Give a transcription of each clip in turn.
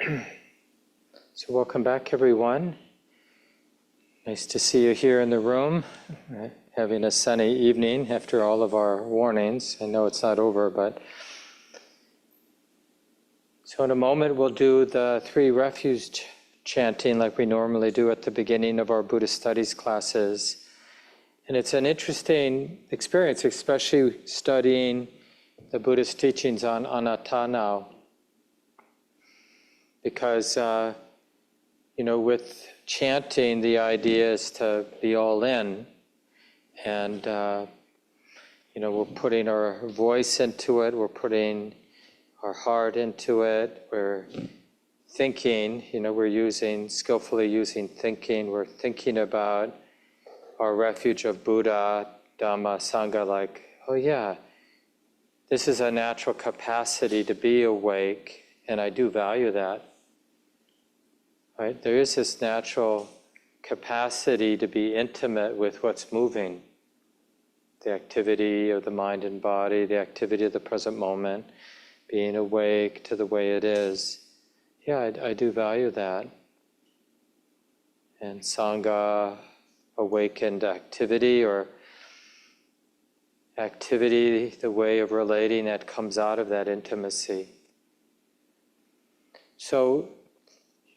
So welcome back, everyone. Nice to see you here in the room, having a sunny evening after all of our warnings. I know it's not over, but... So in a moment we'll do the 3 refuge chanting like we normally do at the beginning of our Buddhist Studies classes. And it's an interesting experience, especially studying the Buddhist teachings on anatta now. Because, with chanting, the idea is to be all in. And, we're putting our voice into it, we're putting our heart into it, we're thinking, we're skillfully using thinking, we're thinking about our refuge of Buddha, Dhamma, Sangha, like, oh yeah, this is a natural capacity to be awake, and I do value that. Right? There is this natural capacity to be intimate with what's moving, the activity of the mind and body, the activity of the present moment, being awake to the way it is. Yeah, I do value that. And Sangha, awakened activity, or activity, the way of relating that comes out of that intimacy.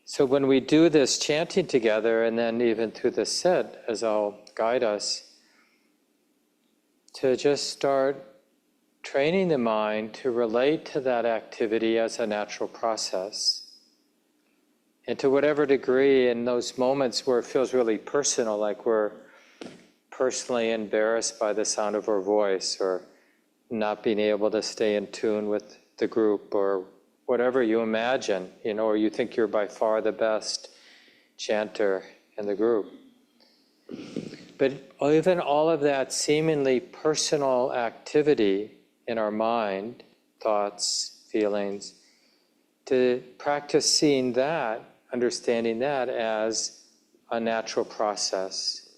So when we do this chanting together, and then even through the sit, as I'll guide us, to just start training the mind to relate to that activity as a natural process. And to whatever degree, in those moments where it feels really personal, like we're personally embarrassed by the sound of our voice, or not being able to stay in tune with the group, or whatever you imagine, or you think you're by far the best chanter in the group. But even all of that seemingly personal activity in our mind, thoughts, feelings, to practice seeing that, understanding that as a natural process.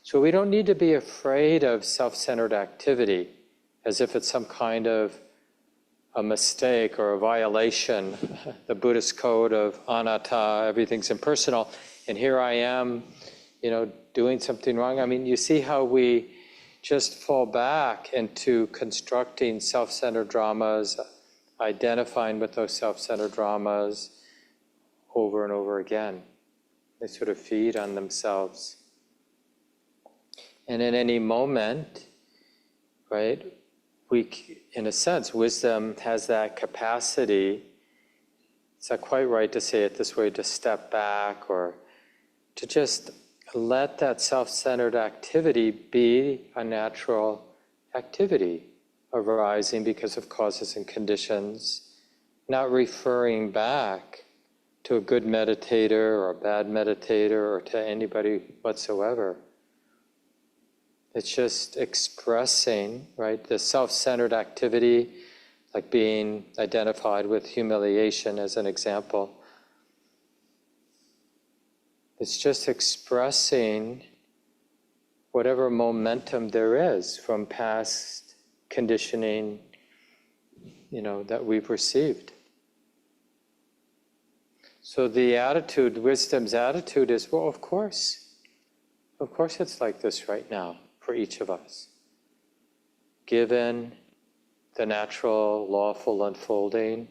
So we don't need to be afraid of self-centered activity, as if it's some kind of a mistake or a violation, the Buddhist code of anatta, everything's impersonal, and here I am, doing something wrong. I mean, you see how we just fall back into constructing self-centered dramas, identifying with those self-centered dramas over and over again. They sort of feed on themselves. And in any moment, right, in a sense, wisdom has that capacity, it's not quite right to say it this way, to step back or to just let that self-centered activity be a natural activity arising because of causes and conditions, not referring back to a good meditator or a bad meditator or to anybody whatsoever. It's just expressing, right, the self-centered activity, like being identified with humiliation as an example. It's just expressing whatever momentum there is from past conditioning, that we've received. So the attitude, wisdom's attitude is, well, of course it's like this right now for each of us. Given the natural, lawful unfolding,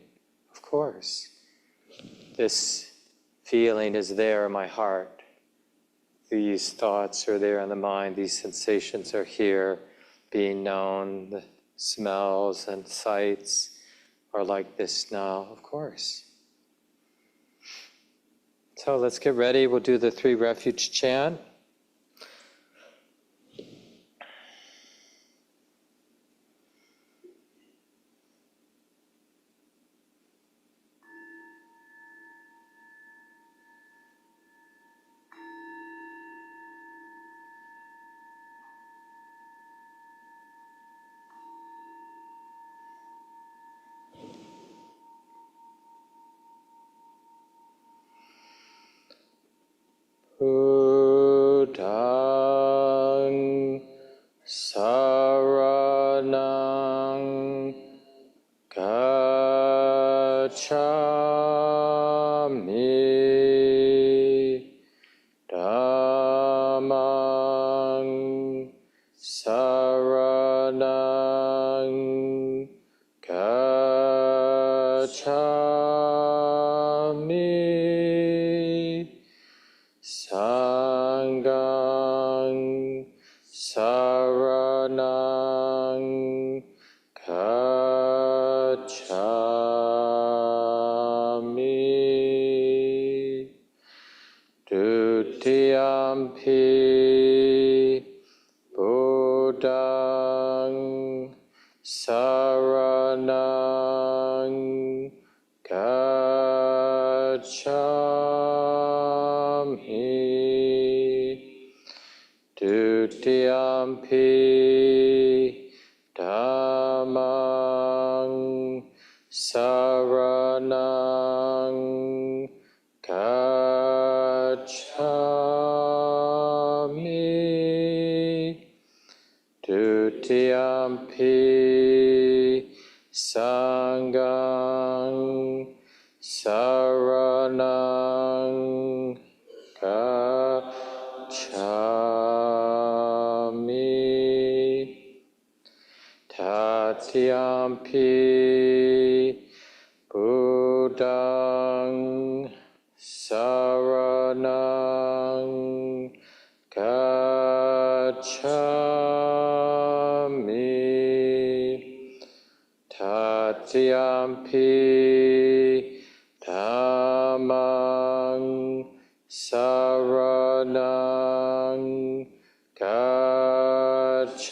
of course, this feeling is there in my heart. These thoughts are there in the mind, these sensations are here, being known, the smells and sights are like this now, of course. So let's get ready, we'll do the 3 refuge chant. Buddhang saranang gacchami Dhammang saranang gacchami, sanghang saranang gacchami, Dutiyampi Buddhang saranang gacchami, Dutiyampi Dhammang saranang gacchami, Dutiyampi sanghang saranang gacchami, Tatiyampi Buddhang saranang gacchami, Tatiyampi Dhammang saranang gacchami,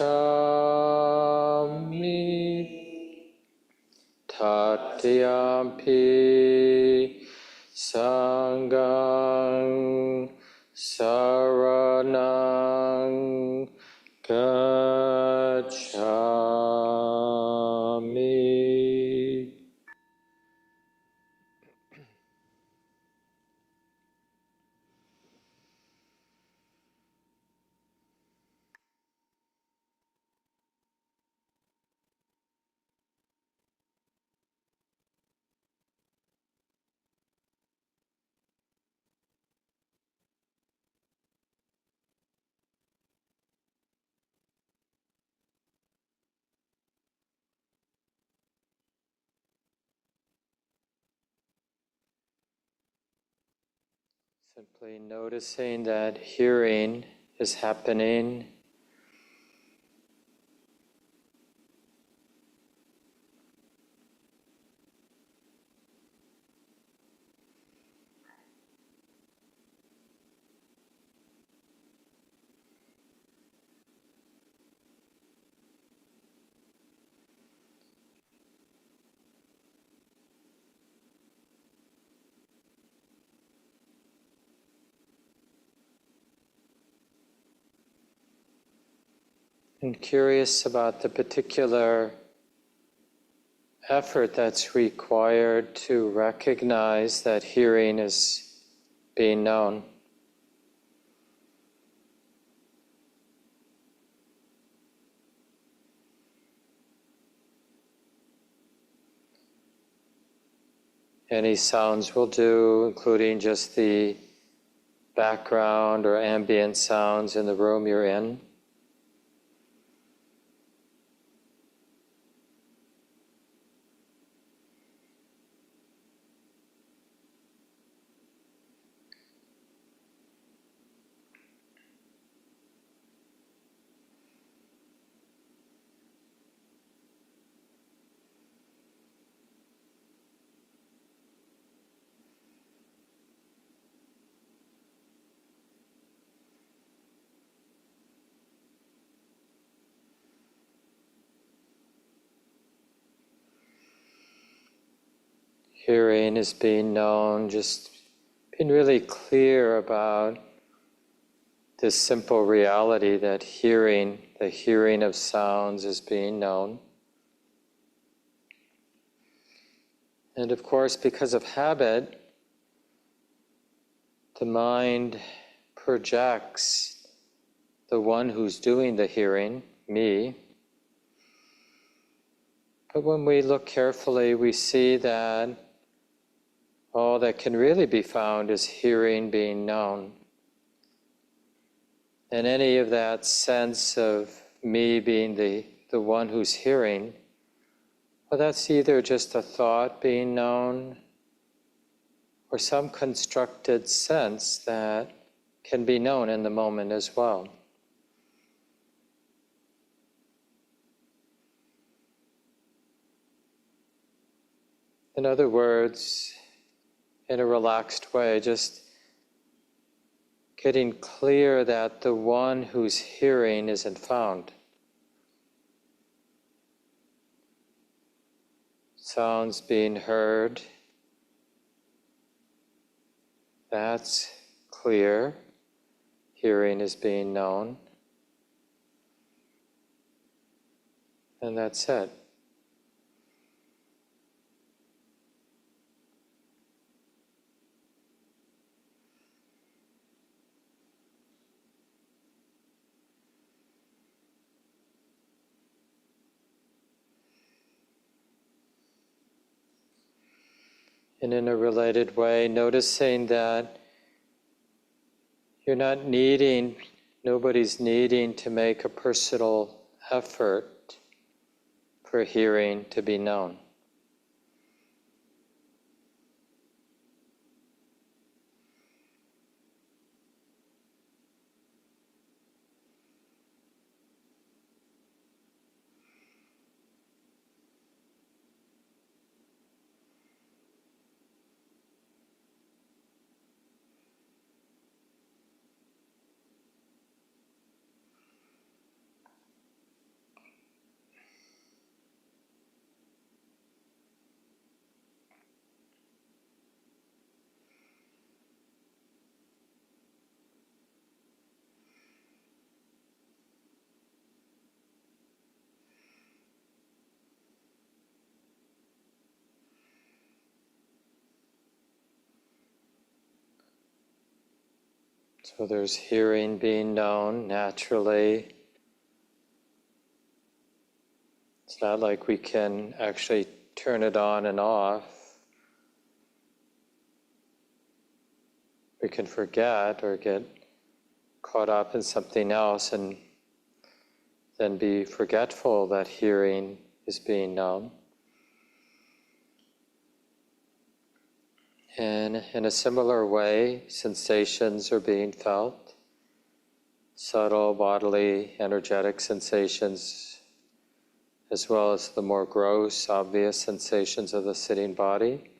Tatiyampi sanghang saranang gacchami. Simply noticing that hearing is happening. And curious about the particular effort that's required to recognize that hearing is being known. Any sounds will do, including just the background or ambient sounds in the room you're in. Hearing is being known, just being really clear about this simple reality that hearing, the hearing of sounds is being known. And of course, because of habit, the mind projects the one who's doing the hearing, me. But when we look carefully, we see that all that can really be found is hearing being known. And any of that sense of me being the one who's hearing, well, that's either just a thought being known or some constructed sense that can be known in the moment as well. In other words, in a relaxed way, just getting clear that the one who's hearing isn't found. Sounds being heard, that's clear. Hearing is being known. And that's it. And in a related way, noticing that you're not needing, nobody's needing to make a personal effort for hearing to be known. So there's hearing being known naturally. It's not like we can actually turn it on and off. We can forget or get caught up in something else and then be forgetful that hearing is being known. And in a similar way, sensations are being felt. Subtle bodily energetic sensations, as well as the more gross, obvious sensations of the sitting body.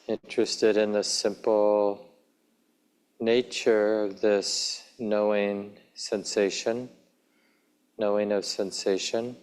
Interested in the simple nature of this knowing sensation, knowing of sensation.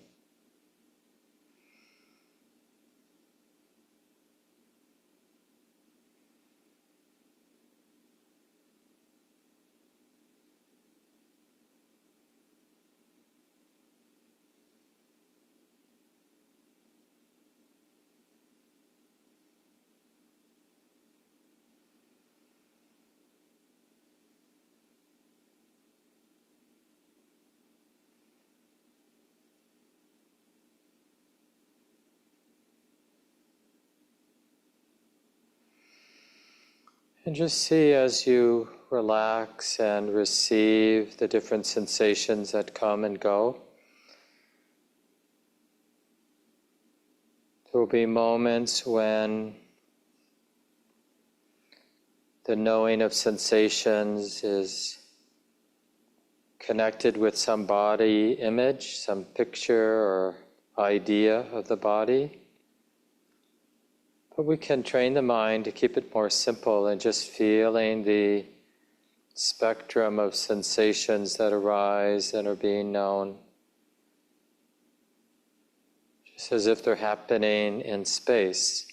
And just see as you relax and receive the different sensations that come and go. There will be moments when the knowing of sensations is connected with some body image, some picture or idea of the body. But we can train the mind to keep it more simple and just feeling the spectrum of sensations that arise and are being known, just as if they're happening in space,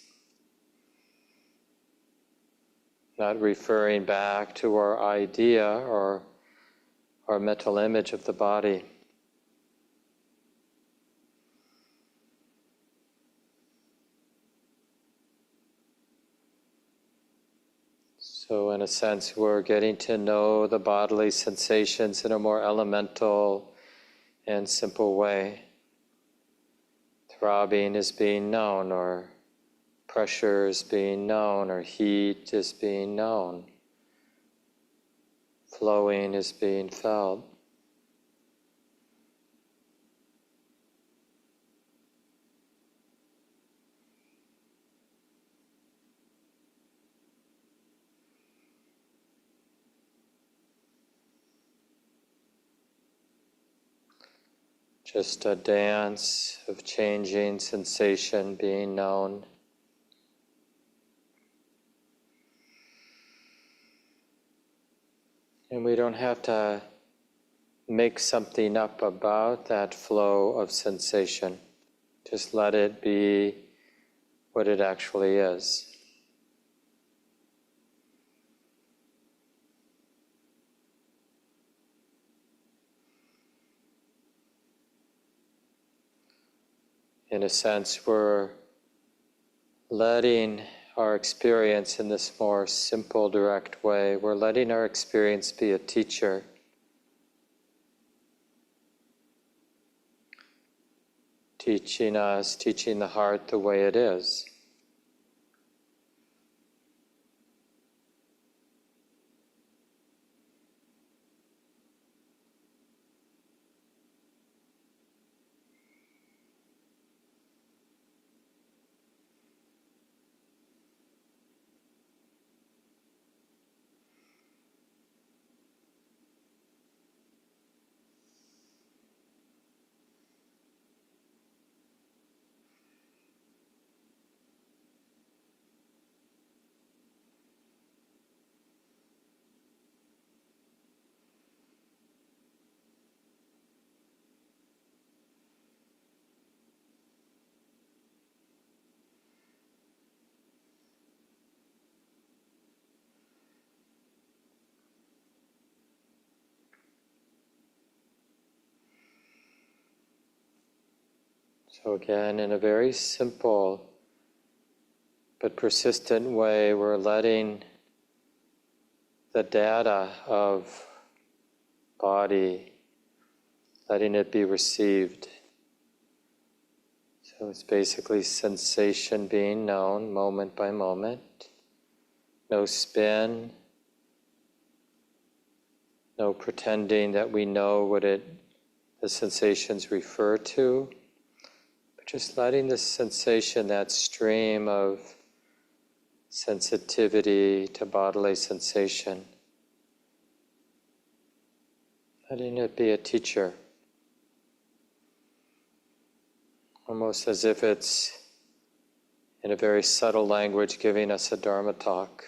not referring back to our idea or our mental image of the body. So in a sense, we're getting to know the bodily sensations in a more elemental and simple way. Throbbing is being known, or pressure is being known, or heat is being known. Flowing is being felt. Just a dance of changing sensation being known. And we don't have to make something up about that flow of sensation. Just let it be what it actually is. In a sense, we're letting our experience in this more simple, direct way, we're letting our experience be a teacher. Teaching us, teaching the heart the way it is. So again, in a very simple but persistent way, we're letting the data of body, letting it be received. So it's basically sensation being known moment by moment. No spin, no pretending that we know what the sensations refer to. Just letting the sensation, that stream of sensitivity to bodily sensation, letting it be a teacher. Almost as if it's, in a very subtle language, giving us a Dharma talk.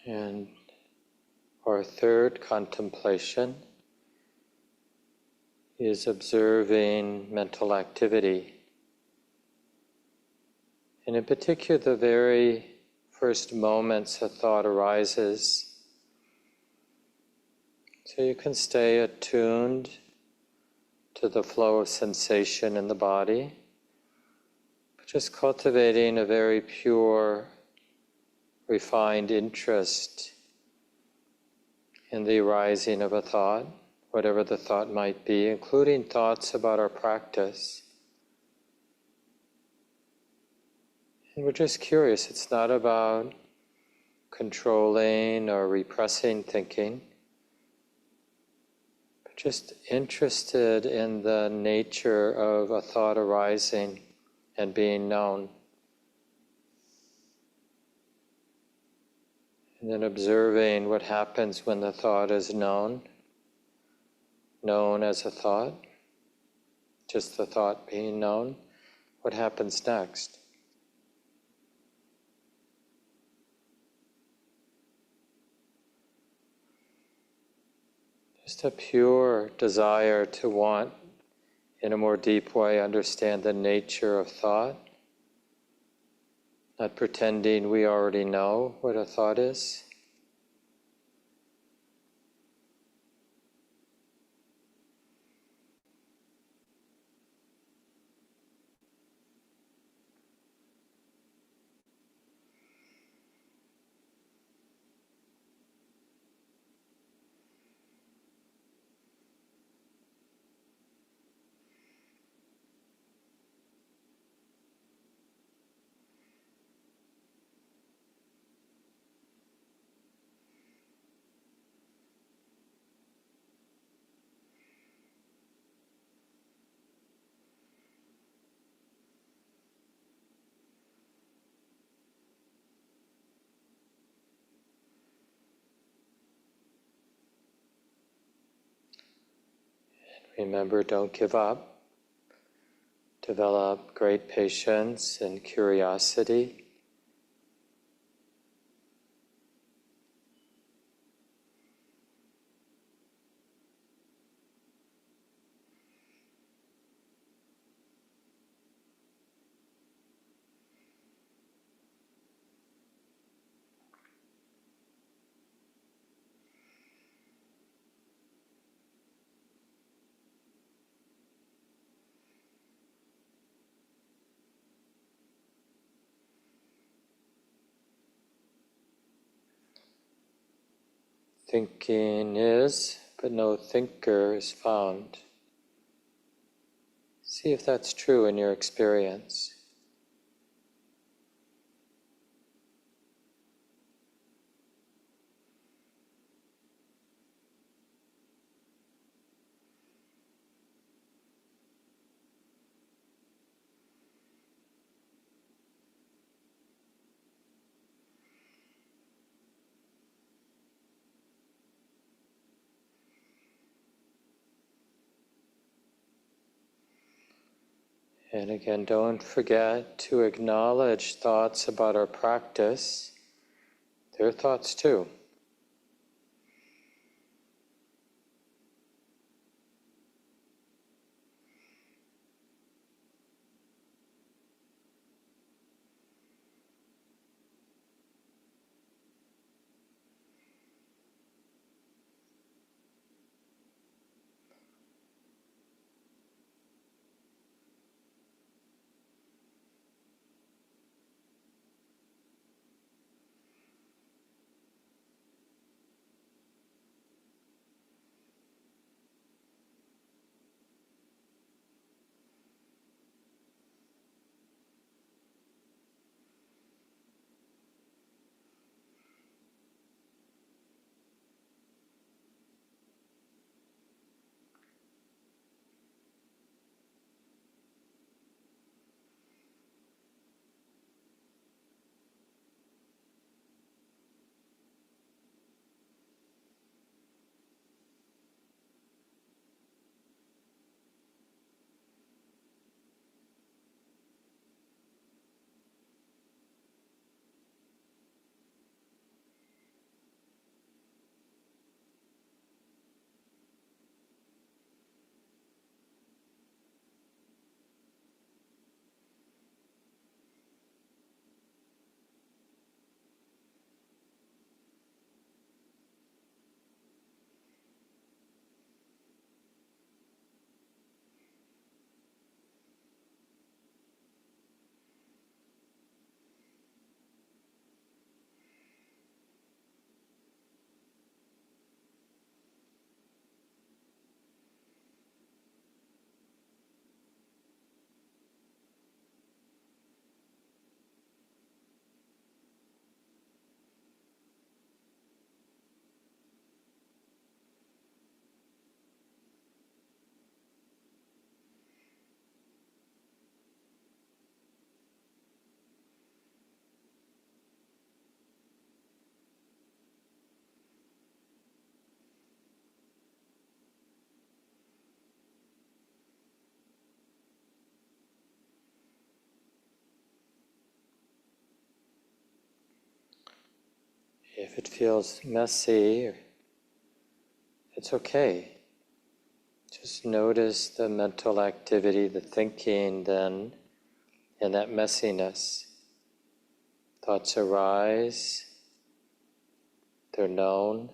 And our third contemplation is observing mental activity. And in particular, the very first moments a thought arises. So you can stay attuned to the flow of sensation in the body, but just cultivating a very pure, refined interest in the arising of a thought, whatever the thought might be, including thoughts about our practice. And we're just curious. It's not about controlling or repressing thinking, but just interested in the nature of a thought arising and being known. And then observing what happens when the thought is known as a thought, just the thought being known. What happens next? Just a pure desire to want, in a more deep way, understand the nature of thought, not pretending we already know what a thought is. Remember, don't give up. Develop great patience and curiosity. Thinking is, but no thinker is found. See if that's true in your experience. And again, don't forget to acknowledge thoughts about our practice. They're thoughts too. If it feels messy, it's okay. Just notice the mental activity, the thinking then, in that messiness. Thoughts arise, they're known,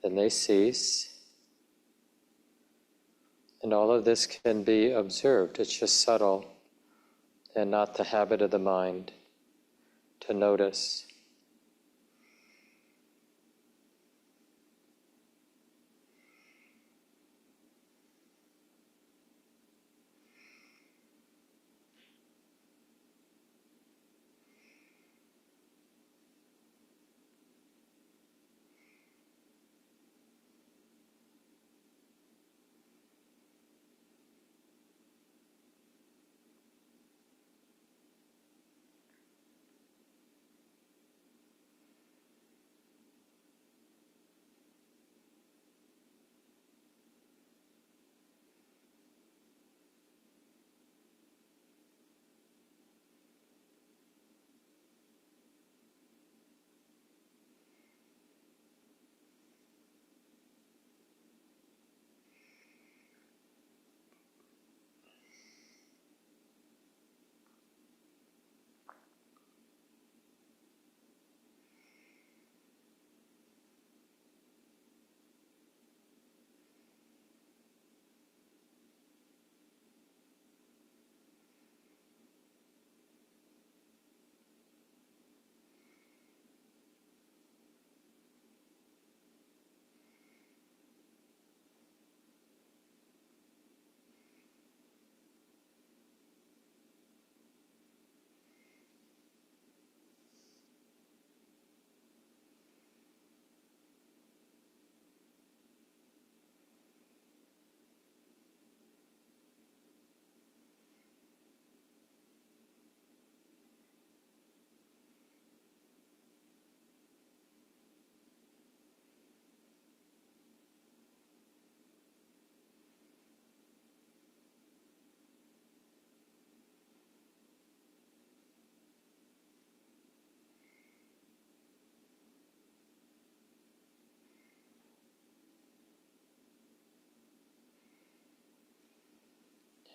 then they cease. And all of this can be observed. It's just subtle and not the habit of the mind to notice.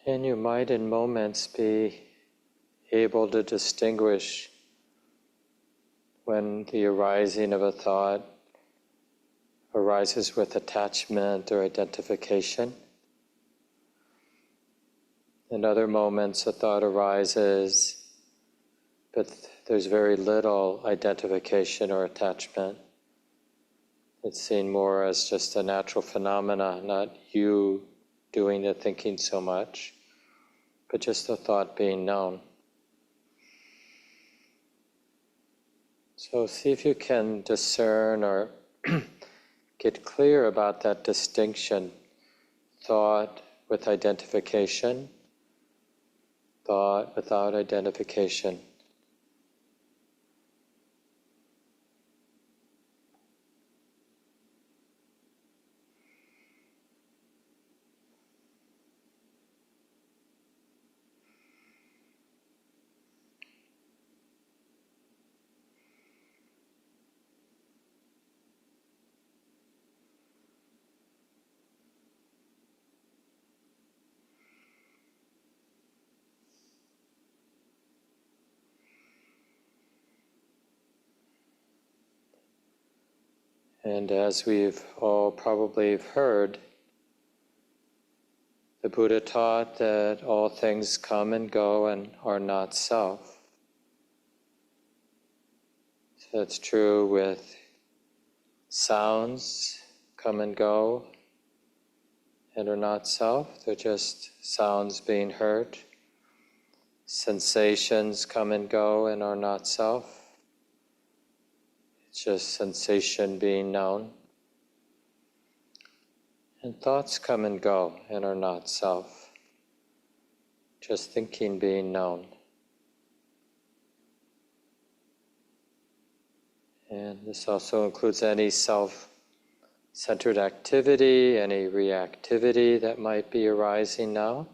And you might in moments be able to distinguish when the arising of a thought arises with attachment or identification. In other moments, a thought arises, but there's very little identification or attachment. It's seen more as just a natural phenomena, not you doing the thinking so much, but just the thought being known. So see if you can discern or get clear about that distinction, thought with identification, thought without identification. And as we've all probably heard, the Buddha taught that all things come and go and are not self. So that's true with sounds, come and go, and are not self. They're just sounds being heard. Sensations come and go and are not self. It's just sensation being known. And thoughts come and go and are not self. Just thinking being known. And this also includes any self-centered activity, any reactivity that might be arising now.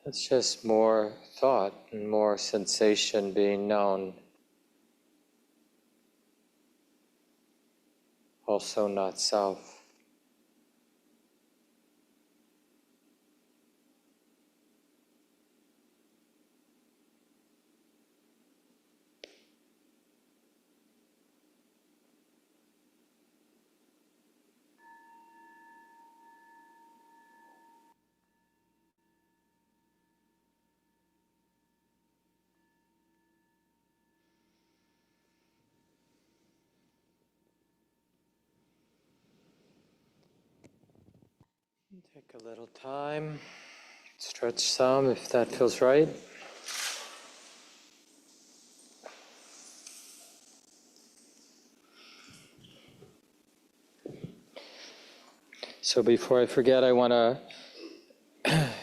It's just more thought and more sensation being known. also not self. Take a little time, stretch some if that feels right. So before I forget, I want to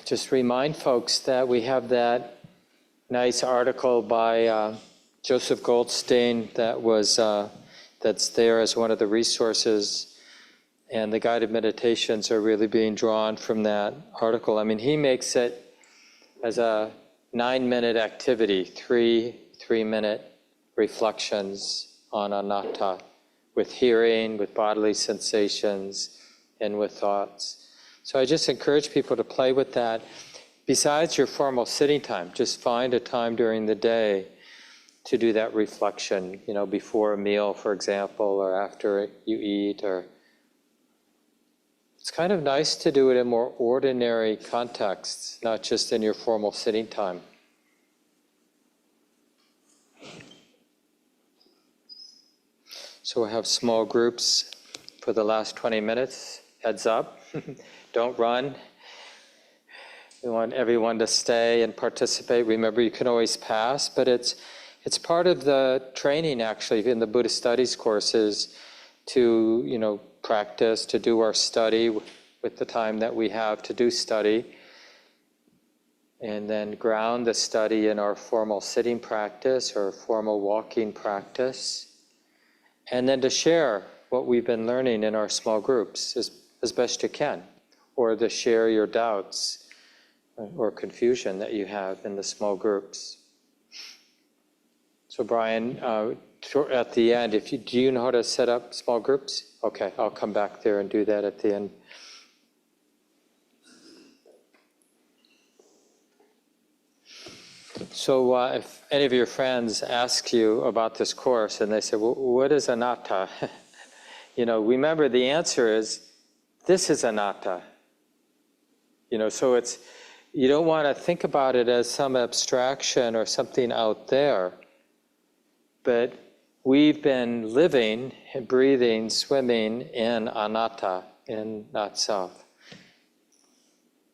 just remind folks that we have that nice article by Joseph Goldstein that's there as one of the resources. And the guided meditations are really being drawn from that article. I mean, he makes it as a 9-minute activity, three-minute reflections on anatta, with hearing, with bodily sensations, and with thoughts. So I just encourage people to play with that. Besides your formal sitting time, just find a time during the day to do that reflection, before a meal, for example, or after you eat, or it's kind of nice to do it in more ordinary contexts, not just in your formal sitting time. So we'll have small groups for the last 20 minutes. Heads up, don't run. We want everyone to stay and participate. Remember, you can always pass, but it's part of the training, actually, in the Buddhist Studies courses to, practice, to do our study with the time that we have to do study, and then ground the study in our formal sitting practice or formal walking practice, and then to share what we've been learning in our small groups as best you can, or to share your doubts or confusion that you have in the small groups. So Brian, at the end, do you know how to set up small groups? Okay, I'll come back there and do that at the end. So if any of your friends ask you about this course and they say, well, what is anatta? Remember the answer is, this is anatta. So you don't want to think about it as some abstraction or something out there. But we've been living, breathing, swimming in anatta, in not self.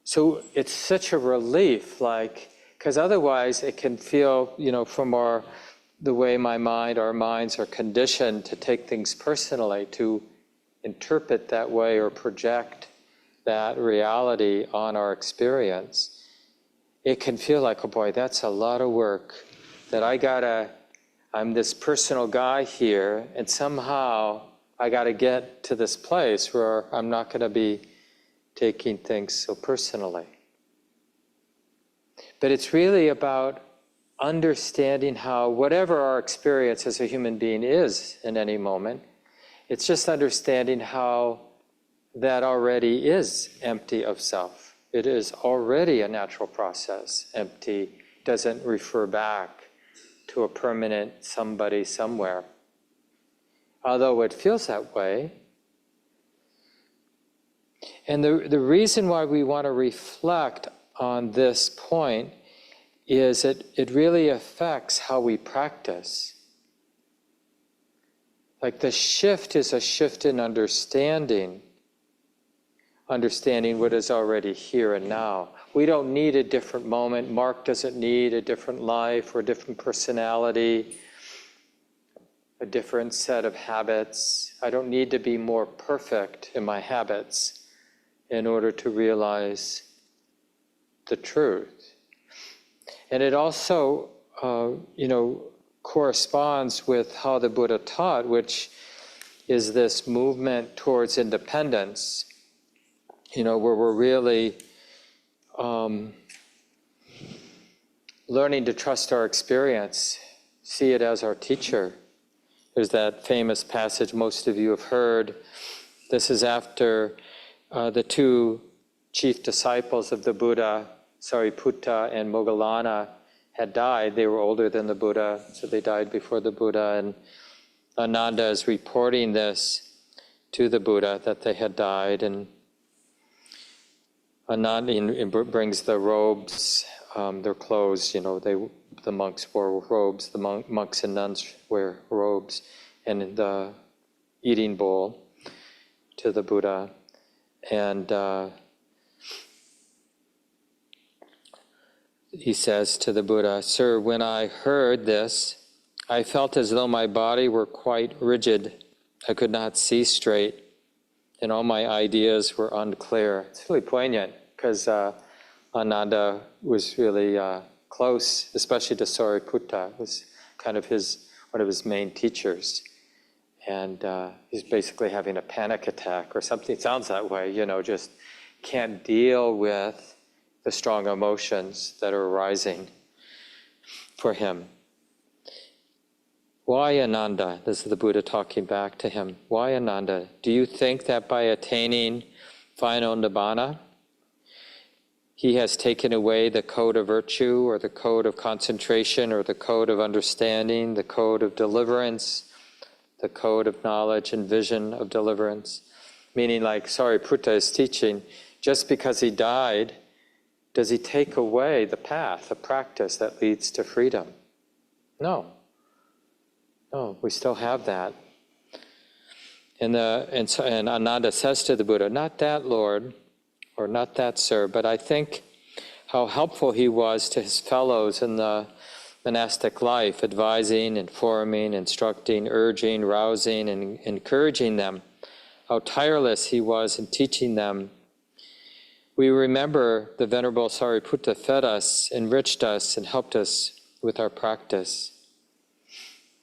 So it's such a relief, because otherwise it can feel, from the way our minds are conditioned to take things personally, to interpret that way or project that reality on our experience. It can feel like, oh boy, that's a lot of work, that I'm this personal guy here, and somehow I got to get to this place where I'm not going to be taking things so personally. But it's really about understanding how whatever our experience as a human being is in any moment, it's just understanding how that already is empty of self. It is already a natural process, empty, doesn't refer back to a permanent somebody somewhere. Although it feels that way. And the reason why we want to reflect on this point is it really affects how we practice. Like the shift is a shift in understanding what is already here and now. We don't need a different moment. Mark doesn't need a different life or a different personality, a different set of habits. I don't need to be more perfect in my habits in order to realize the truth. And it also, corresponds with how the Buddha taught, which is this movement towards independence, where we're really learning to trust our experience, see it as our teacher, There's that famous passage most of you have heard. This is after the two chief disciples of the Buddha, Sariputta and Moggallana, had died. They were older than the Buddha, so they died before the Buddha. And Ananda is reporting this to the Buddha, that they had died. And Ananda brings the robes, their clothes, the monks wore robes, the monks and nuns wear robes, and the eating bowl to the Buddha. And he says to the Buddha, "Sir, when I heard this, I felt as though my body were quite rigid. I could not see straight, and all my ideas were unclear." It's really poignant, because Ananda was really close, especially to Sariputta. It was kind of one of his main teachers. And he's basically having a panic attack or something. It sounds that way, just can't deal with the strong emotions that are arising for him. "Why, Ananda?" This is the Buddha talking back to him. "Why, Ananda? Do you think that by attaining final nibbana, he has taken away the code of virtue, or the code of concentration, or the code of understanding, the code of deliverance, the code of knowledge and vision of deliverance?" Meaning, like Sariputta is teaching, just because he died, does he take away the path, the practice that leads to freedom? No. No, we still have that. And Ananda says to the Buddha, "Not that, Lord," or "Not that, sir," but I think how helpful he was to his fellows in the monastic life, advising, informing, instructing, urging, rousing, and encouraging them. How tireless he was in teaching them. We remember the Venerable Sariputta fed us, enriched us, and helped us with our practice.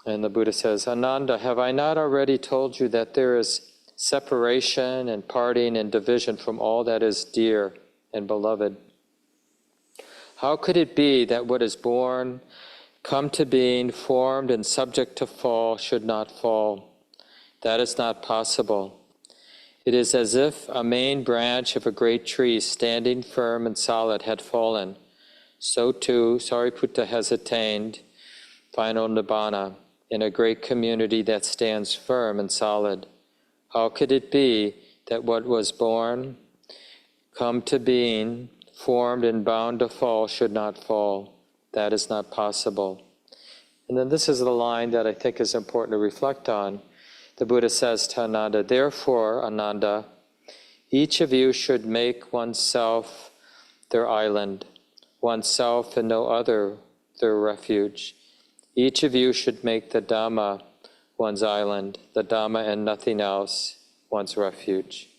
And the Buddha says, "Ananda, have I not already told you that there is separation and parting and division from all that is dear and beloved? How could it be that what is born, come to being, formed, and subject to fall should not fall? That is not possible. It is as if a main branch of a great tree standing firm and solid had fallen. So too, Sariputta has attained final nibbana in a great community that stands firm and solid. How could it be that what was born, come to being, formed and bound to fall should not fall? That is not possible." And then this is the line that I think is important to reflect on. The Buddha says to Ananda, "Therefore, Ananda, each of you should make oneself their island, oneself and no other their refuge. Each of you should make the Dhamma one's island, the Dhamma and nothing else one's refuge."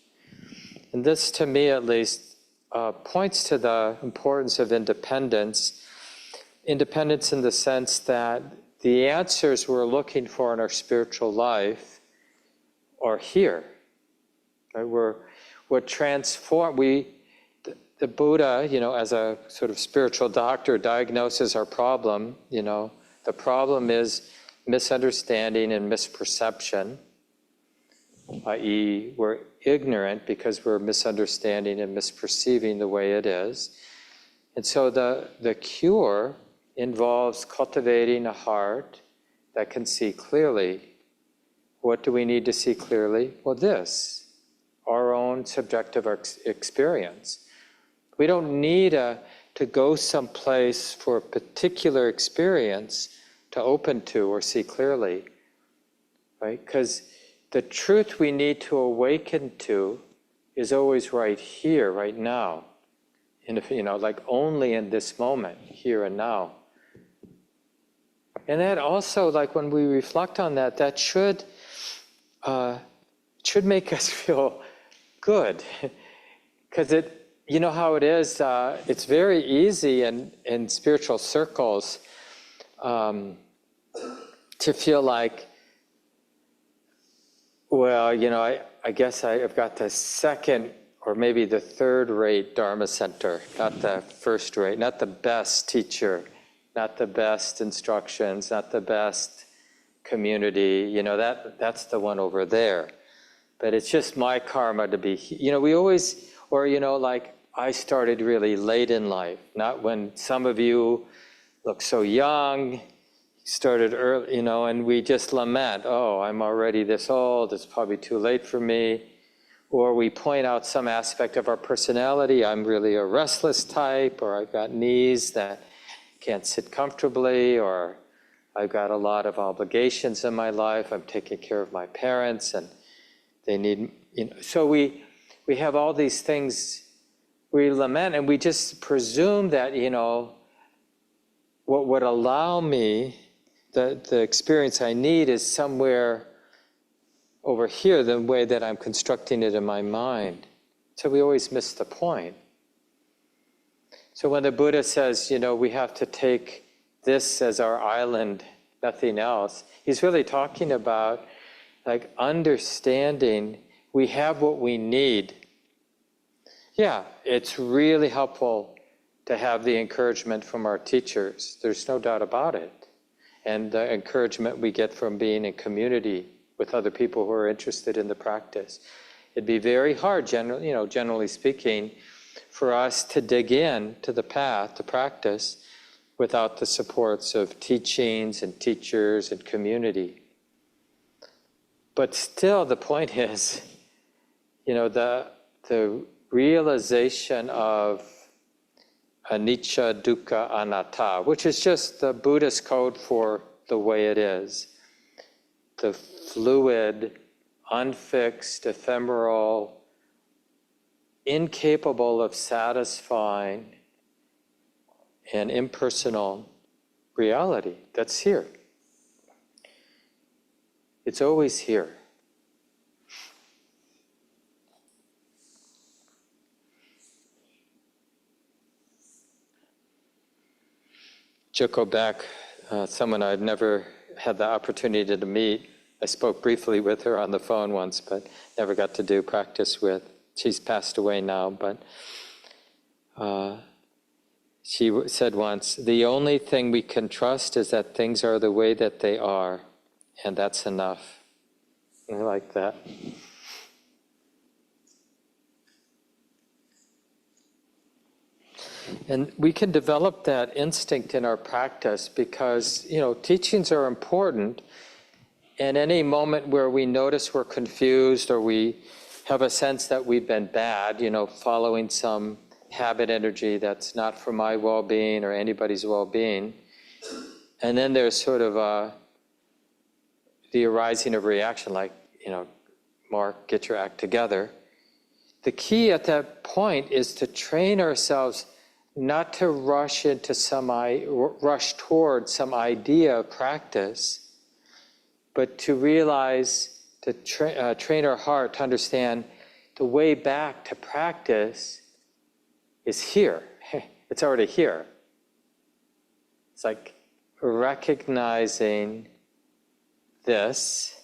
And this, to me at least, points to the importance of independence. Independence in the sense that the answers we're looking for in our spiritual life are here. Right? We're transformed. The Buddha, as a sort of spiritual doctor, diagnoses our problem. The problem is misunderstanding and misperception, i.e., we're ignorant because we're misunderstanding and misperceiving the way it is. And so the cure involves cultivating a heart that can see clearly. What do we need to see clearly? Well, this, our own subjective experience. We don't need to go someplace for a particular experience to open to or see clearly, right? Because the truth we need to awaken to is always right here, right now. And like only in this moment, here and now. And that also, like when we reflect on that, that should make us feel good. Because how it is, it's very easy in spiritual circles to feel like, well, I guess I've got the second or maybe the third-rate Dharma center, not the first-rate, not the best teacher, not the best instructions, not the best community, that's the one over there. But it's just my karma to be, we always, or, like I started really late in life, not when some of you look so young, started early, and we just lament, oh, I'm already this old, it's probably too late for me. Or we point out some aspect of our personality, I'm really a restless type, or I've got knees that can't sit comfortably, or I've got a lot of obligations in my life, I'm taking care of my parents, and they need, so we have all these things we lament, and we just presume that, what would allow me, the experience I need is somewhere over here, the way that I'm constructing it in my mind. So we always miss the point. So when the Buddha says, we have to take this as our island, nothing else, he's really talking about like understanding we have what we need. Yeah, it's really helpful to have the encouragement from our teachers. There's no doubt about it. And the encouragement we get from being in community with other people who are interested in the practice. It'd be very hard, generally speaking, for us to dig in to the path, to practice, without the supports of teachings and teachers and community. But still, the point is, the realization of anicca, dukkha, anatta, which is just the Buddhist code for the way it is. The fluid, unfixed, ephemeral, incapable of satisfying, and impersonal reality that's here. It's always here. Joko back, someone I'd never had the opportunity to meet. I spoke briefly with her on the phone once, but never got to do practice with. She's passed away now, but she said once, the only thing we can trust is that things are the way that they are, and that's enough. I like that. And we can develop that instinct in our practice because, teachings are important. And any moment where we notice we're confused or we have a sense that we've been bad, following some habit energy that's not for my well-being or anybody's well-being, and then there's sort of the arising of reaction, like, Mark, get your act together. The key at that point is to train ourselves not to rush toward some idea of practice, but to realize, to train our heart to understand the way back to practice is here. It's already here. It's like recognizing this,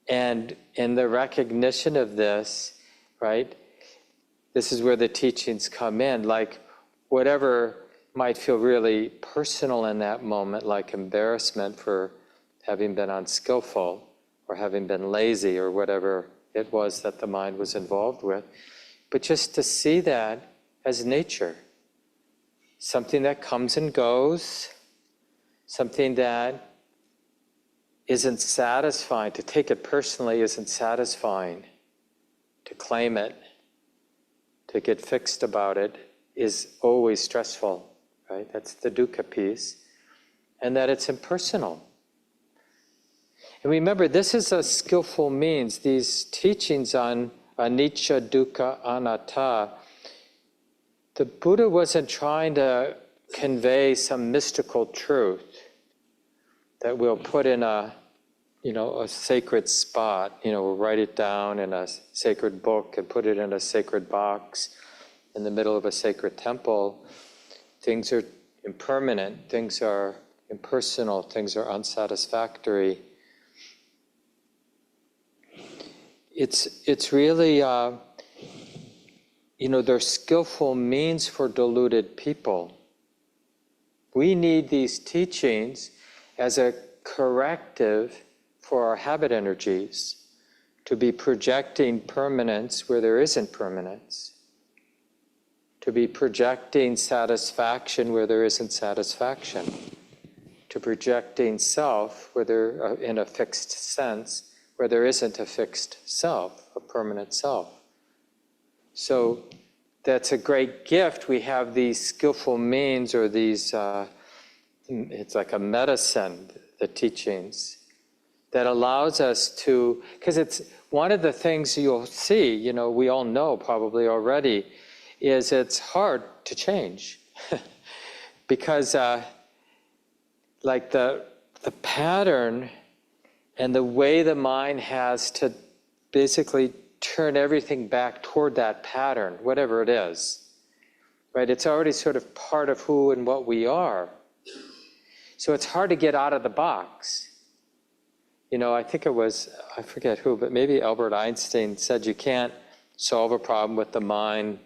and in the recognition of this, right, this is where the teachings come in, like whatever might feel really personal in that moment, like embarrassment for having been unskillful or having been lazy or whatever it was that the mind was involved with, but just to see that as nature, something that comes and goes, something that isn't satisfying. To take it personally isn't satisfying. To claim it, to get fixed about it, is always stressful, right? That's the dukkha piece. And that it's impersonal. And remember, this is a skillful means. These teachings on anicca, dukkha, anatta, the Buddha wasn't trying to convey some mystical truth that we'll put in a sacred spot. We'll write it down in a sacred book and put it in a sacred box in the middle of a sacred temple. Things are impermanent, things are impersonal, things are unsatisfactory. It's really, they're skillful means for deluded people. We need these teachings as a corrective for our habit energies, to be projecting permanence where there isn't permanence, to be projecting satisfaction where there isn't satisfaction, to projecting self where there, in a fixed sense, where there isn't a fixed self, a permanent self. So that's a great gift. We have these skillful means, or these, it's like a medicine, the teachings, that allows us to, because it's one of the things you'll see, we all know probably already, is it's hard to change. Because like the pattern and the way the mind has to basically turn everything back toward that pattern, whatever it is, right? It's already sort of part of who and what we are. So it's hard to get out of the box. I think it was, I forget who, but maybe Albert Einstein said you can't solve a problem with the mind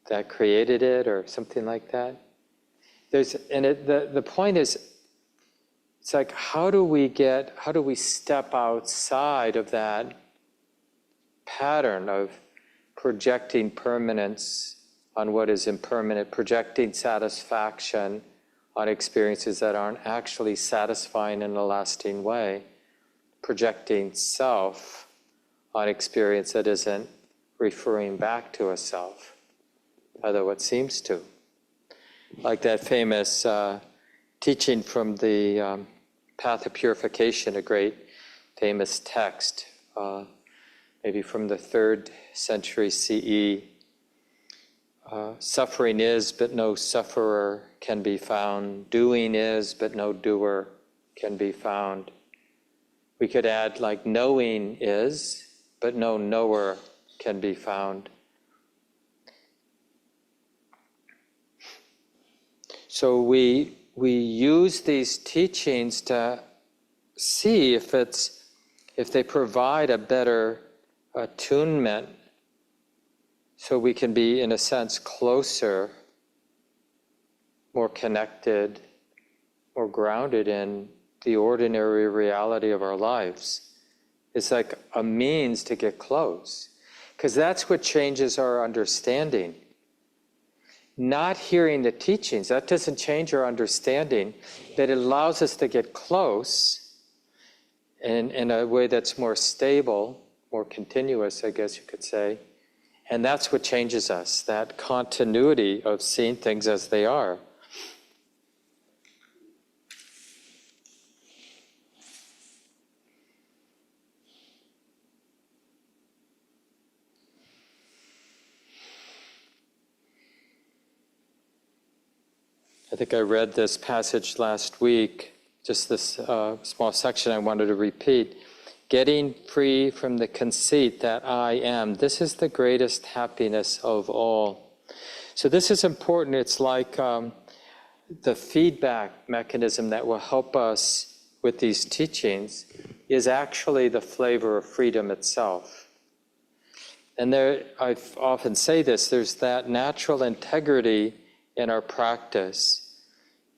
that created it, or something like that. The point is, it's like, how do we step outside of that pattern of projecting permanence on what is impermanent, projecting satisfaction on experiences that aren't actually satisfying in a lasting way, projecting self on experience that isn't referring back to a self, although it seems to. Like that famous teaching from the Path of Purification, a great famous text, maybe from the 3rd century CE. Suffering is, but no sufferer can be found. Doing is, but no doer can be found. We could add like knowing is, but no knower can be found. So we use these teachings to see if they provide a better attunement, so we can be, in a sense, closer, more connected, more grounded in the ordinary reality of our lives. It's like a means to get close, because that's what changes our understanding. Not hearing the teachings, that doesn't change our understanding, but it allows us to get close in a way that's more stable, more continuous, I guess you could say. And that's what changes us, that continuity of seeing things as they are. I think I read this passage last week, just this small section I wanted to repeat. Getting free from the conceit that I am. This is the greatest happiness of all. So this is important. It's like the feedback mechanism that will help us with these teachings is actually the flavor of freedom itself. And I often say this, there's that natural integrity in our practice.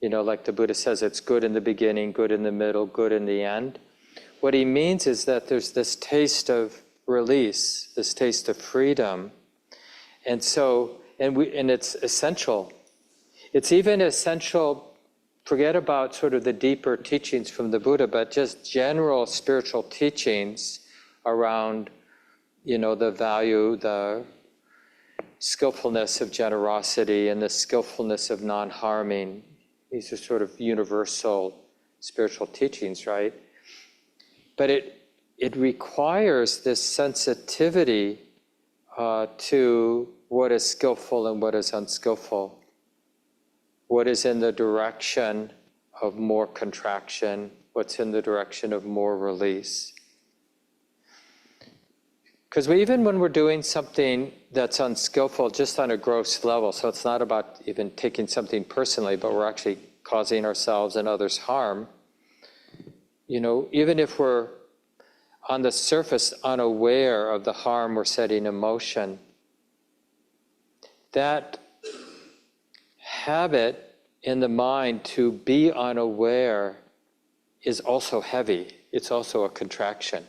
Like the Buddha says, it's good in the beginning, good in the middle, good in the end. What he means is that there's this taste of release, this taste of freedom. And so, and it's essential. It's even essential, forget about sort of the deeper teachings from the Buddha, but just general spiritual teachings around, the value, the skillfulness of generosity and the skillfulness of non-harming. These are sort of universal spiritual teachings, right? But it requires this sensitivity to what is skillful and what is unskillful, what is in the direction of more contraction, what's in the direction of more release. Because even when we're doing something that's unskillful, just on a gross level, so it's not about even taking something personally, but we're actually causing ourselves and others harm, even if we're on the surface unaware of the harm we're setting in motion, that habit in the mind to be unaware is also heavy. It's also a contraction.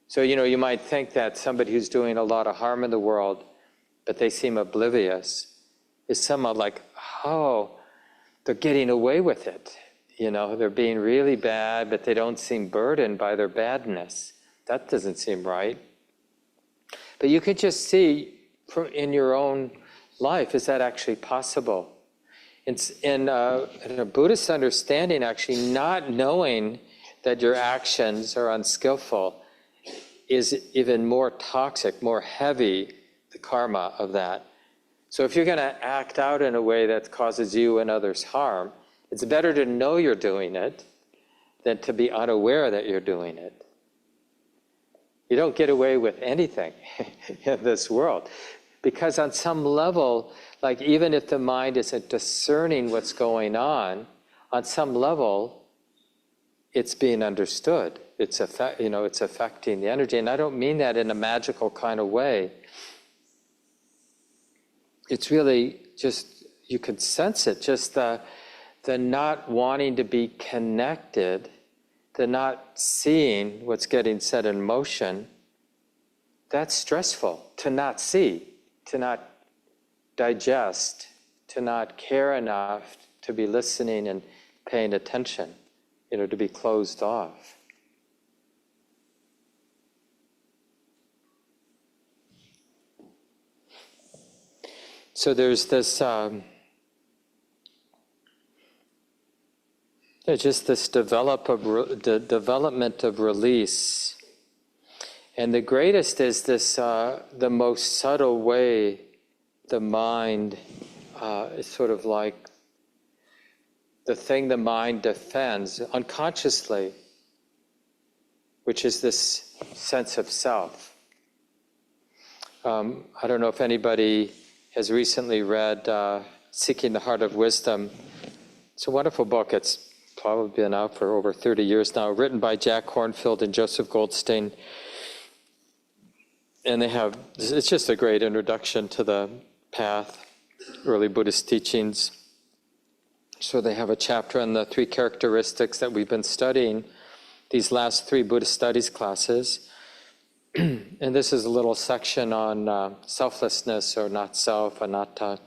So, you might think that somebody who's doing a lot of harm in the world, but they seem oblivious, is somehow like, oh, they're getting away with it. They're being really bad, but they don't seem burdened by their badness. That doesn't seem right. But you could just see in your own life, is that actually possible? In a Buddhist understanding, actually, not knowing that your actions are unskillful is even more toxic, more heavy, the karma of that. So if you're going to act out in a way that causes you and others harm, it's better to know you're doing it than to be unaware that you're doing it. You don't get away with anything in this world. Because on some level, like even if the mind isn't discerning what's going on some level, it's being understood. It's affecting the energy. And I don't mean that in a magical kind of way. It's really just, you could sense it, just the not wanting to be connected, the not seeing what's getting set in motion. That's stressful, to not see, to not digest, to not care enough to be listening and paying attention, to be closed off. So there's this, just this development of release. And the greatest is this, the most subtle way the mind is sort of like the thing the mind defends unconsciously, which is this sense of self. I don't know if anybody has recently read Seeking the Heart of Wisdom. It's a wonderful book. It's probably been out for over 30 years now, written by Jack Kornfield and Joseph Goldstein. And it's just a great introduction to the path, early Buddhist teachings. So they have a chapter on the 3 characteristics that we've been studying these last 3 Buddhist studies classes. And this is a little section on selflessness or not self, anatta.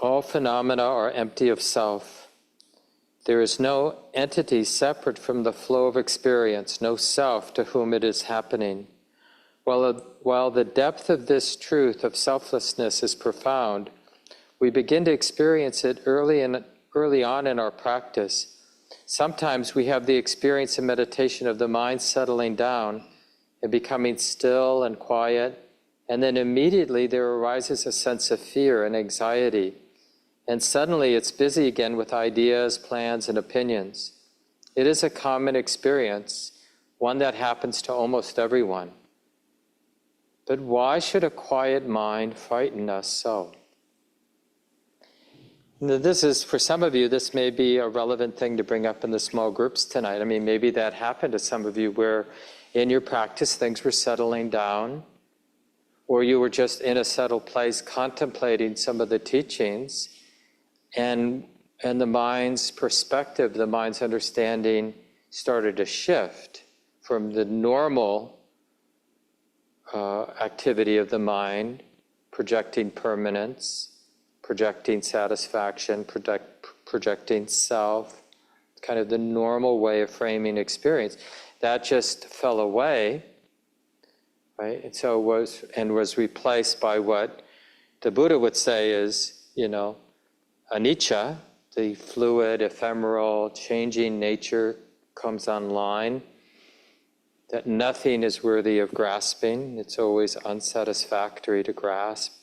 All phenomena are empty of self. There is no entity separate from the flow of experience, no self to whom it is happening. While the depth of this truth of selflessness is profound, we begin to experience it early on in our practice. Sometimes we have the experience in meditation of the mind settling down and becoming still and quiet, and then immediately there arises a sense of fear and anxiety. And suddenly it's busy again with ideas, plans, and opinions. It is a common experience, one that happens to almost everyone. But why should a quiet mind frighten us so? This is, for some of you, this may be a relevant thing to bring up in the small groups tonight. I mean, maybe that happened to some of you where in your practice things were settling down, or you were just in a settled place contemplating some of the teachings, and the mind's perspective, the mind's understanding started to shift from the normal activity of the mind, projecting permanence, projecting satisfaction, projecting self, kind of the normal way of framing experience. That just fell away, right? And so was replaced by what the Buddha would say is, anicca, the fluid, ephemeral, changing nature comes online, that nothing is worthy of grasping, it's always unsatisfactory to grasp,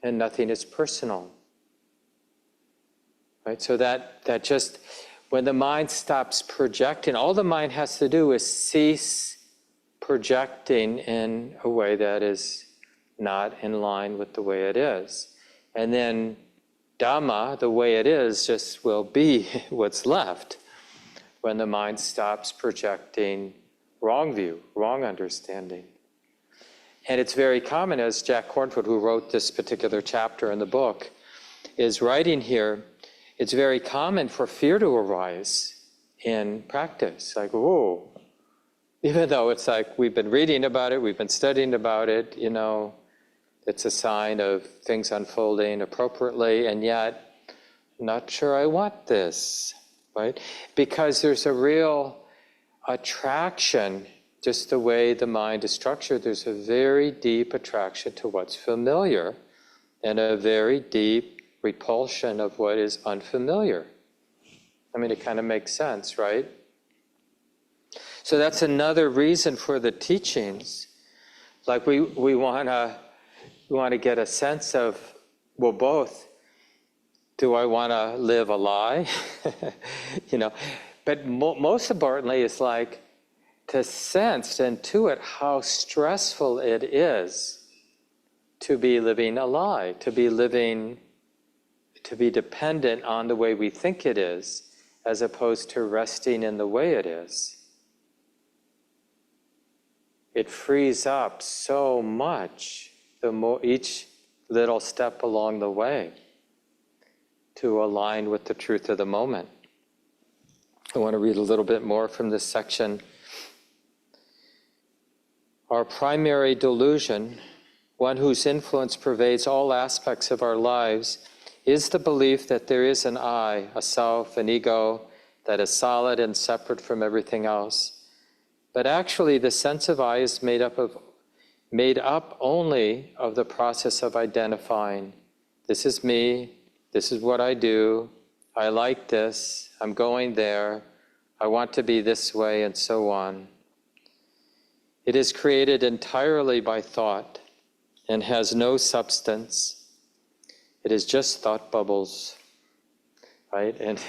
and nothing is personal. Right? So that just, when the mind stops projecting, all the mind has to do is cease projecting in a way that is not in line with the way it is. And then Dhamma, the way it is, just will be what's left when the mind stops projecting wrong view, wrong understanding. And it's very common, as Jack Kornfield, who wrote this particular chapter in the book, is writing here, it's very common for fear to arise in practice. Like, whoa, even though it's like we've been reading about it, we've been studying about it, it's a sign of things unfolding appropriately, and yet, not sure I want this, right? Because there's a real attraction, just the way the mind is structured, there's a very deep attraction to what's familiar and a very deep repulsion of what is unfamiliar. I mean, it kind of makes sense, right? So that's another reason for the teachings. Like we want to get a sense of, well, both. Do I want to live a lie? But most importantly, it's like to sense and intuit how stressful it is to be living a lie, to be dependent on the way we think it is, as opposed to resting in the way it is. It frees up so much each little step along the way to align with the truth of the moment. I want to read a little bit more from this section. Our primary delusion, one whose influence pervades all aspects of our lives, is the belief that there is an I, a self, an ego, that is solid and separate from everything else. But actually, the sense of I is made up only of the process of identifying. This is me, this is what I do, I like this, I'm going there, I want to be this way, and so on. It is created entirely by thought and has no substance. It is just thought bubbles, right? And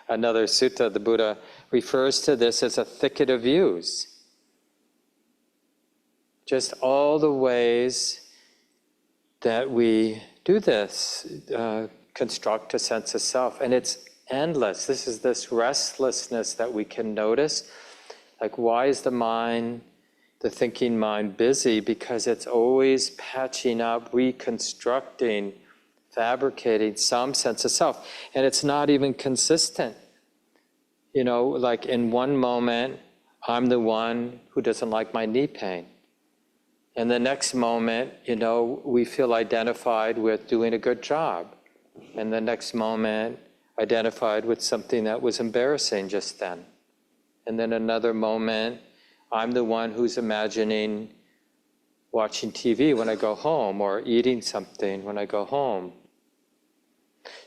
another sutta, the Buddha refers to this as a thicket of views. Just all the ways that we do this, construct a sense of self. And it's endless. This is this restlessness that we can notice. Like, why is the thinking mind busy? Because it's always patching up, reconstructing, fabricating some sense of self. And it's not even consistent. Like in one moment, I'm the one who doesn't like my knee pain. And the next moment, we feel identified with doing a good job. And the next moment, identified with something that was embarrassing just then. And then another moment, I'm the one who's imagining watching TV when I go home, or eating something when I go home.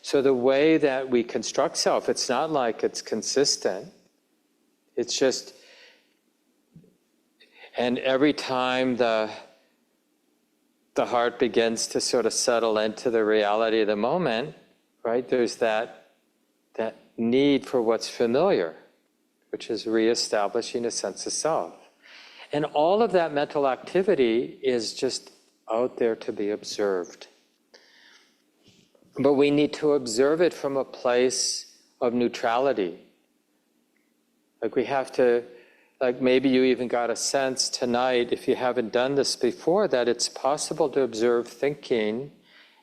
So the way that we construct self, it's not like it's consistent. It's just, and every time the heart begins to sort of settle into the reality of the moment, right, there's that need for what's familiar, which is reestablishing a sense of self. And all of that mental activity is just out there to be observed. But we need to observe it from a place of neutrality. Like we have to, like maybe you even got a sense tonight, if you haven't done this before, that it's possible to observe thinking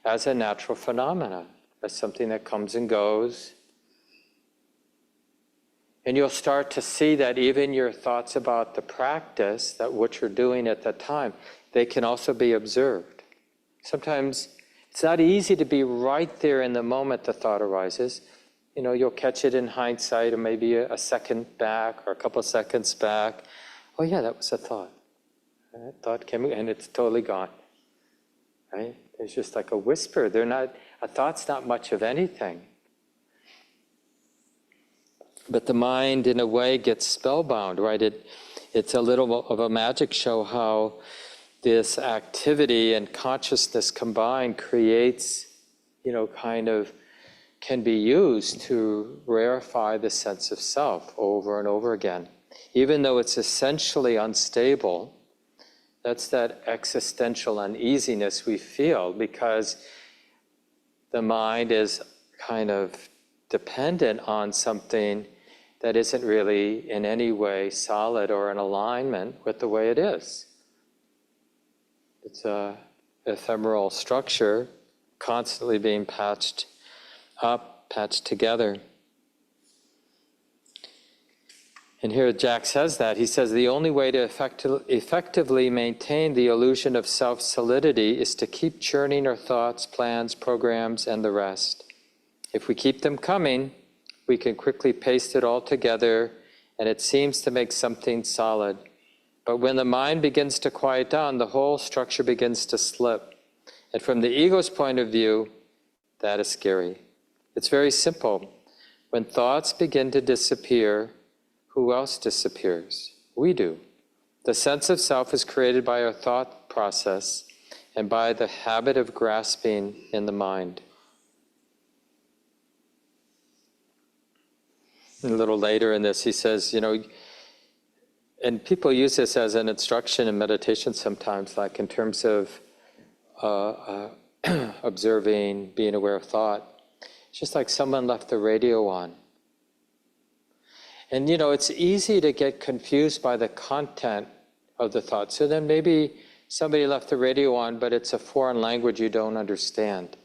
as a natural phenomena, as something that comes and goes. And you'll start to see that even your thoughts about the practice, that what you're doing at that time, they can also be observed. Sometimes it's not easy to be right there in the moment the thought arises. You'll catch it in hindsight, or maybe a second back, or a couple of seconds back. Oh yeah, that was a thought. That thought came, and it's totally gone. Right? It's just like a whisper. A thought's not much of anything. But the mind, in a way, gets spellbound, right? It's a little of a magic show how this activity and consciousness combined creates, can be used to rarefy the sense of self over and over again. Even though it's essentially unstable, that's that existential uneasiness we feel because the mind is kind of dependent on something that isn't really in any way solid or in alignment with the way it is. It's an ephemeral structure constantly being patched up, patched together. And here Jack says that. He says, the only way to effectively maintain the illusion of self-solidity is to keep churning our thoughts, plans, programs, and the rest. If we keep them coming, we can quickly paste it all together, and it seems to make something solid. But when the mind begins to quiet down, the whole structure begins to slip. And from the ego's point of view, that is scary. It's very simple. When thoughts begin to disappear, who else disappears? We do. The sense of self is created by our thought process and by the habit of grasping in the mind. And a little later in this, he says, and people use this as an instruction in meditation sometimes, like in terms of observing, being aware of thought. It's just like someone left the radio on. And it's easy to get confused by the content of the thought. So then maybe somebody left the radio on, but it's a foreign language you don't understand.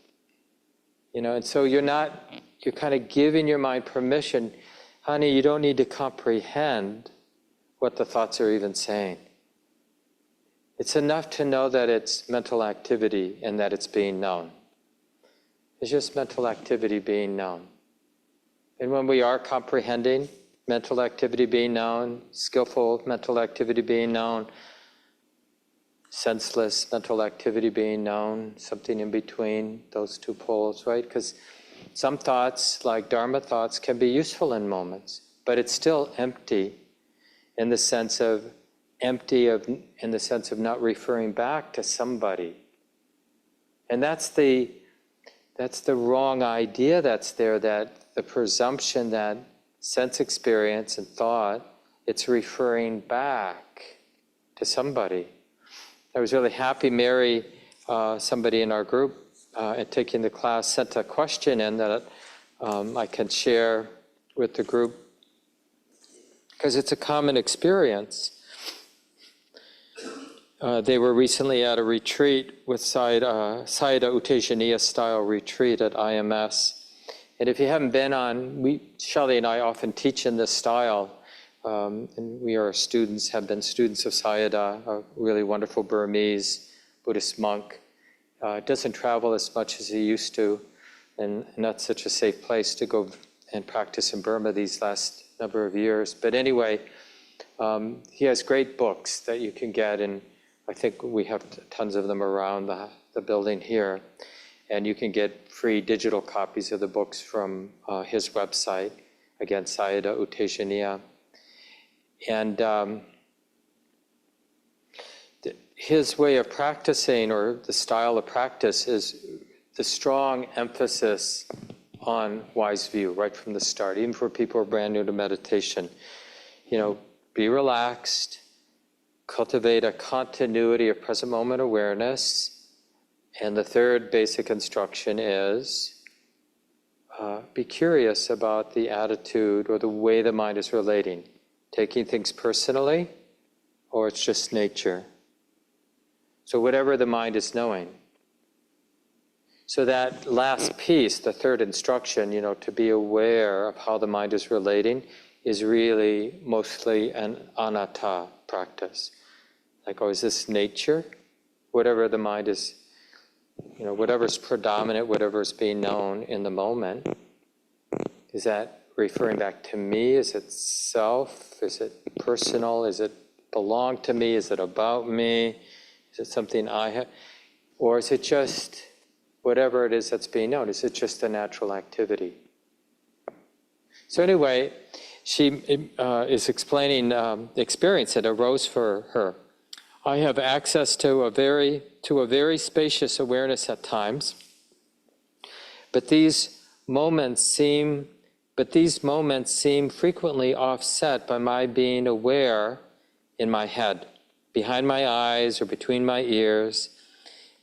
And so you're kind of giving your mind permission, honey, you don't need to comprehend what the thoughts are even saying. It's enough to know that it's mental activity and that it's being known. It's just mental activity being known. And when we are comprehending, mental activity being known, skillful mental activity being known, senseless mental activity being known, something in between those two poles, right? Because some thoughts, like Dharma thoughts, can be useful in moments, but it's still empty in the sense of not referring back to somebody. And that's the wrong idea that's there, that the presumption that sense experience and thought, it's referring back to somebody. I was really happy Mary, somebody in our group, taking the class, sent a question in that I can share with the group, because it's a common experience. They were recently at a retreat with Sayadaw U Tejaniya style retreat at IMS. And if you haven't been on, Shelley and I often teach in this style. And we are students, have been students of Sayadaw, a really wonderful Burmese Buddhist monk. Doesn't travel as much as he used to, and not such a safe place to go and practice in Burma these last number of years. But anyway, he has great books that you can get, and I think we have tons of them around the building here. And you can get free digital copies of the books from his website, again, Sayadaw U Tejaniya. And his way of practicing, or the style of practice, is the strong emphasis on wise view right from the start, even for people who are brand new to meditation. Be relaxed, cultivate a continuity of present moment awareness. And the third basic instruction is be curious about the attitude or the way the mind is relating, taking things personally, or it's just nature. So whatever the mind is knowing. So that last piece, the third instruction, to be aware of how the mind is relating, is really mostly an anatta practice. Like, is this nature? Whatever the mind is, whatever's predominant, whatever's being known in the moment, is that referring back to me? Is it self? Is it personal? Is it belong to me? Is it about me? Is it something I have? Or is it just whatever it is that's being known? Is it just a natural activity? So anyway, she is explaining the experience that arose for her. I have access to a very spacious awareness at times, but these moments seem frequently offset by my being aware in my head, behind my eyes or between my ears,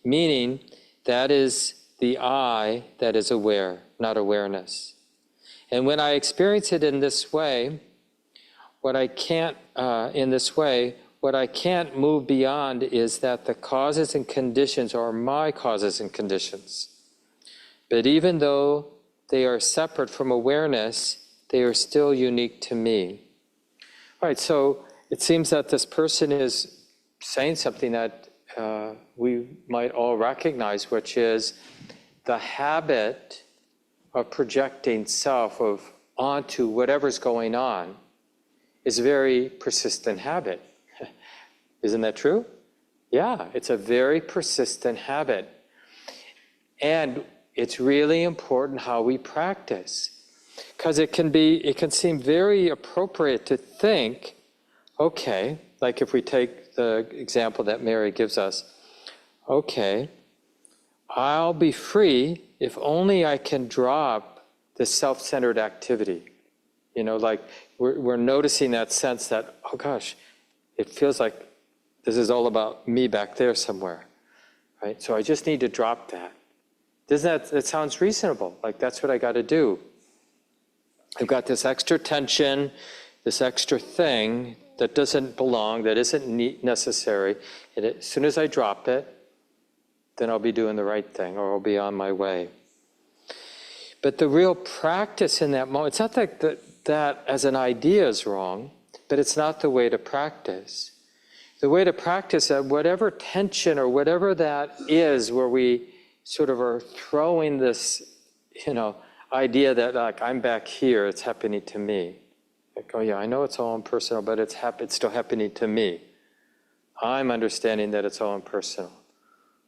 meaning that is the I that is aware, not awareness. And when I experience it in this way, what I can't move beyond is that the causes and conditions are my causes and conditions. But even though they are separate from awareness, they are still unique to me. All right, so it seems that this person is saying something that we might all recognize, which is the habit of projecting self onto whatever's going on is a very persistent habit. Isn't that true? Yeah, it's a very persistent habit. And it's really important how we practice. Because it can seem very appropriate to think, okay, like if we take the example that Mary gives us, okay, I'll be free if only I can drop the self-centered activity. You know, like we're noticing that sense that, oh gosh, it feels like this is all about me back there somewhere, right? So I just need to drop that. That sounds reasonable, like that's what I got to do. I've got this extra tension, this extra thing that doesn't belong, that isn't necessary, and as soon as I drop it, then I'll be doing the right thing, or I'll be on my way. But the real practice in that moment, it's not that as an idea is wrong, but it's not the way to practice. The way to practice that whatever tension or whatever that is where we sort of are throwing this, idea that like I'm back here, it's happening to me. Like, oh yeah, I know it's all impersonal, but it's still happening to me. I'm understanding that it's all impersonal.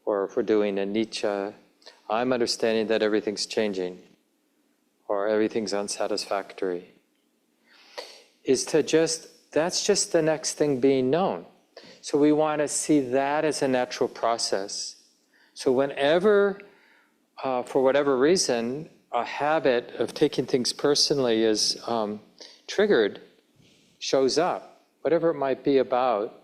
Or if we're doing a Nietzsche, I'm understanding that everything's changing, or everything's unsatisfactory. That's just the next thing being known. So we want to see that as a natural process. So whenever, for whatever reason, a habit of taking things personally is triggered, shows up, whatever it might be about,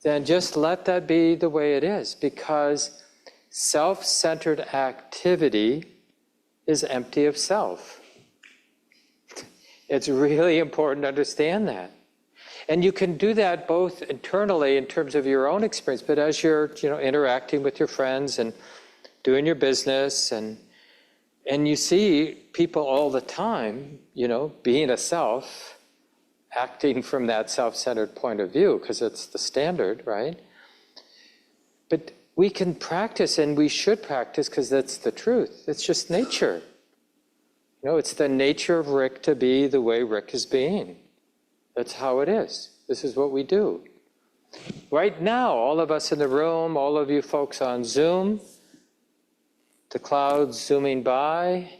then just let that be the way it is, because self-centered activity is empty of self. It's really important to understand that. And you can do that both internally in terms of your own experience, but as you're interacting with your friends and doing your business, and you see people all the time, being a self, acting from that self-centered point of view, because it's the standard, right? But we can practice, and we should practice, because that's the truth. It's just nature. It's the nature of Rick to be the way Rick is being. That's how it is. This is what we do. Right now, all of us in the room, all of you folks on Zoom, the clouds zooming by,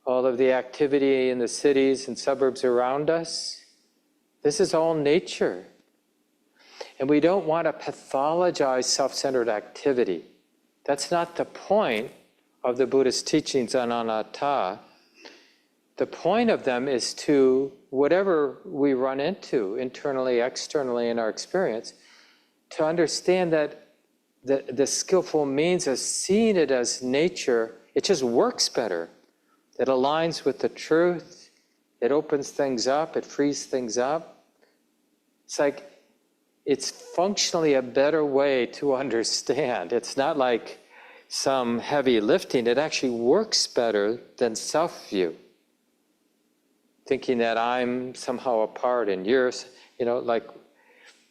all of the activity in the cities and suburbs around us, this is all nature. And we don't want to pathologize self-centered activity. That's not the point of the Buddhist teachings on anatta. The point of them is to, whatever we run into internally, externally in our experience, to understand that the skillful means of seeing it as nature, it just works better. It aligns with the truth, it opens things up, it frees things up. It's functionally a better way to understand. It's not like some heavy lifting, it actually works better than self-view. Thinking that I'm somehow apart and you're, like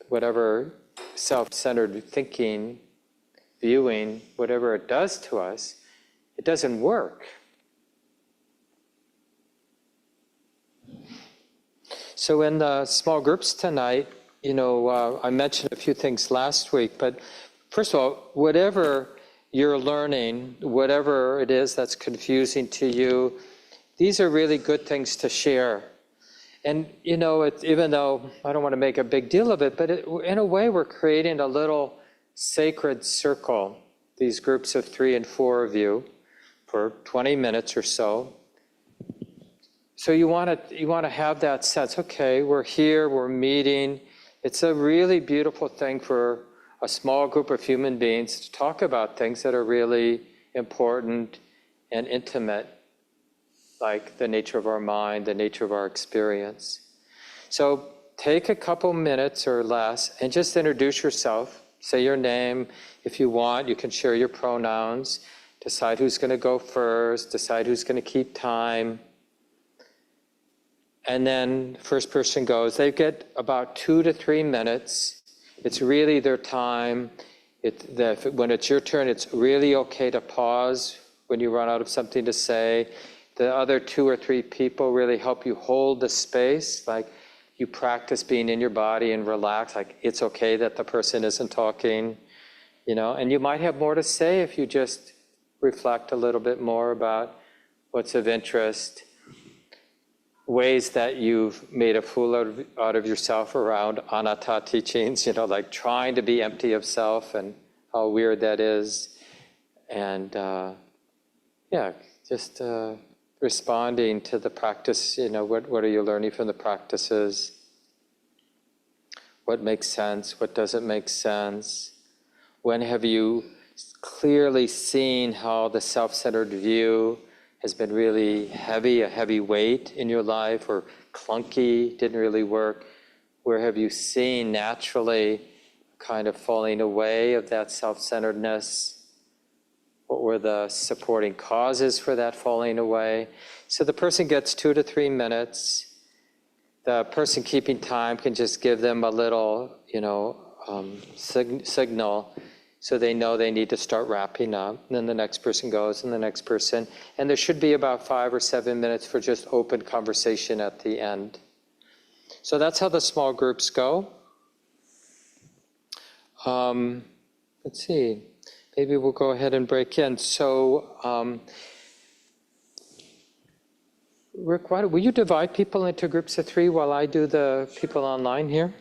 whatever self-centered thinking, viewing, whatever it does to us, it doesn't work. So in the small groups tonight, I mentioned a few things last week, but first of all, whatever you're learning, whatever it is that's confusing to you, these are really good things to share. And, even though I don't want to make a big deal of it, but in a way we're creating a little sacred circle, these groups of 3 and 4 of you, for 20 minutes or so. So you want to have that sense, okay, we're here, we're meeting. It's a really beautiful thing for a small group of human beings to talk about things that are really important and intimate, like the nature of our mind, the nature of our experience. So take a couple minutes or less and just introduce yourself. Say your name. If you want, you can share your pronouns. decide who's going to go first, decide who's going to keep time. And then first person goes. They get about 2 to 3 minutes. It's really their time. When it's your turn, it's really okay to pause when you run out of something to say. The other 2 or 3 people really help you hold the space, like you practice being in your body and relax, like it's okay that the person isn't talking, and you might have more to say if you just reflect a little bit more about what's of interest, ways that you've made a fool out of yourself around anatta teachings, like trying to be empty of self and how weird that is. And just responding to the practice, what are you learning from the practices? What makes sense? What doesn't make sense? When have you clearly seen how the self-centered view has been really heavy, a heavy weight in your life, or clunky, didn't really work? Where have you seen naturally kind of falling away of that self-centeredness? What were the supporting causes for that falling away? So the person gets 2 to 3 minutes. The person keeping time can just give them a little, signal, so they know they need to start wrapping up. And then the next person goes, and the next person. And there should be about 5 or 7 minutes for just open conversation at the end. So that's how the small groups go. Let's see. Maybe we'll go ahead and break in. So, Rick, will you divide people into groups of 3 while I do the people online here?